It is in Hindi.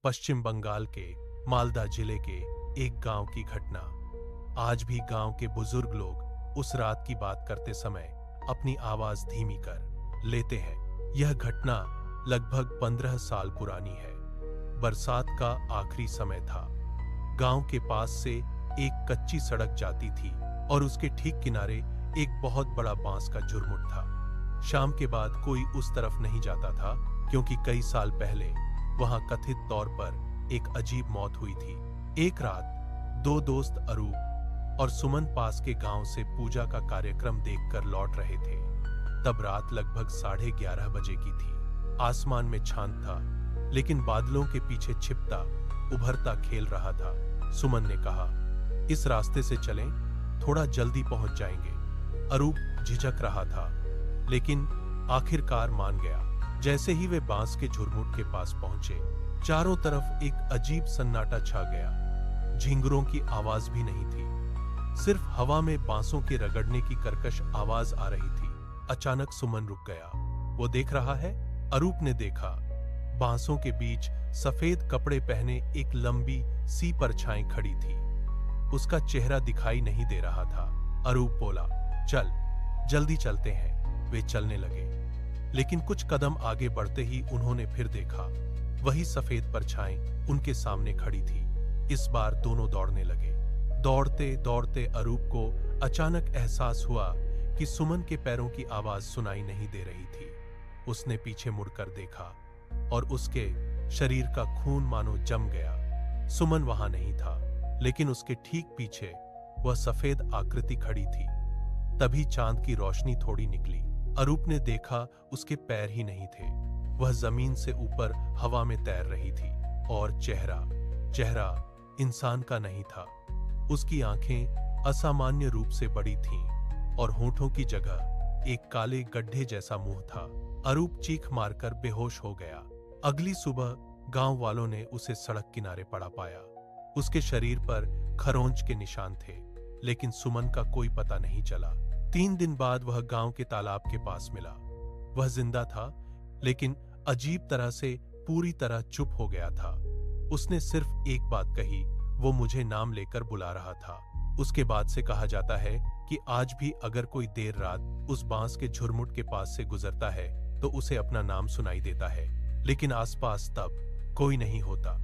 पश्चिम बंगाल के मालदा जिले के एक गांव की घटना। आज भी गांव के बुजुर्ग लोग उस रात की बात करते समय अपनी आवाज धीमी कर लेते हैं। यह घटना लगभग 15 साल पुरानी है। बरसात का आखिरी समय था। गांव के पास से एक कच्ची सड़क जाती थी और उसके ठीक किनारे एक बहुत बड़ा बांस का झुरमुट था। शाम के बाद कोई उस तरफ नहीं जाता था, क्योंकि कई साल पहले वहां कथित तौर पर एक अजीब मौत हुई थी। एक रात दो दोस्त अरूप और सुमन पास के गांव से पूजा का कार्यक्रम देखकर लौट रहे थे। तब रात लगभग 11:30 बजे की थी। आसमान में चांद था, लेकिन बादलों के पीछे छिपता उभरता खेल रहा था। सुमन ने कहा, इस रास्ते से चलें, थोड़ा जल्दी पहुंच जाएंगे। अरूप झिझक रहा था, लेकिन आखिरकार मान गया। जैसे ही वे बांस के झुरमुट के पास पहुंचे, चारों तरफ एक अजीब सन्नाटा छा गया। झिंगुरों की आवाज भी नहीं थी, सिर्फ हवा में बांसों के रगड़ने की कर्कश आवाज आ रही थी। अचानक सुमन रुक गया। वो देख रहा है? अरूप ने देखा। बांसों के बीच सफेद कपड़े पहने एक लंबी सी परछाई खड़ी थी। उसका चेहरा दिखाई नहीं दे रहा था। अरूप बोला, चल, जल्दी चलते हैं। वे चलने लगे, लेकिन कुछ कदम आगे बढ़ते ही उन्होंने फिर देखा। वही सफेद परछाई उनके सामने खड़ी थी। इस बार दोनों दौड़ने लगे। दौड़ते दौड़ते अरूप को अचानक एहसास हुआ कि सुमन के पैरों की आवाज सुनाई नहीं दे रही थी। उसने पीछे मुड़कर देखा और उसके शरीर का खून मानो जम गया। सुमन वहां नहीं था, लेकिन उसके ठीक पीछे वह सफेद आकृति खड़ी थी। तभी चांद की रोशनी थोड़ी निकली। अरूप ने देखा, उसके पैर ही नहीं थे। वह जमीन से ऊपर हवा में तैर रही थी और चेहरा इंसान का नहीं था। उसकी आंखें असामान्य रूप से बड़ी थीं और होठों की जगह एक काले गड्ढे जैसा मुंह था। अरूप चीख मारकर बेहोश हो गया। अगली सुबह गांव वालों ने उसे सड़क किनारे पड़ा पाया। उसके शरीर पर खरोंच के निशान थे, लेकिन सुमन का कोई पता नहीं चला। 3 दिन बाद वह गांव के तालाब के पास मिला। वह जिंदा था, लेकिन अजीब तरह से पूरी तरह चुप हो गया था। उसने सिर्फ एक बात कही, वो मुझे नाम लेकर बुला रहा था। उसके बाद से कहा जाता है कि आज भी अगर कोई देर रात उस बांस के झुरमुट के पास से गुजरता है तो उसे अपना नाम सुनाई देता है, लेकिन आसपास तब कोई नहीं होता।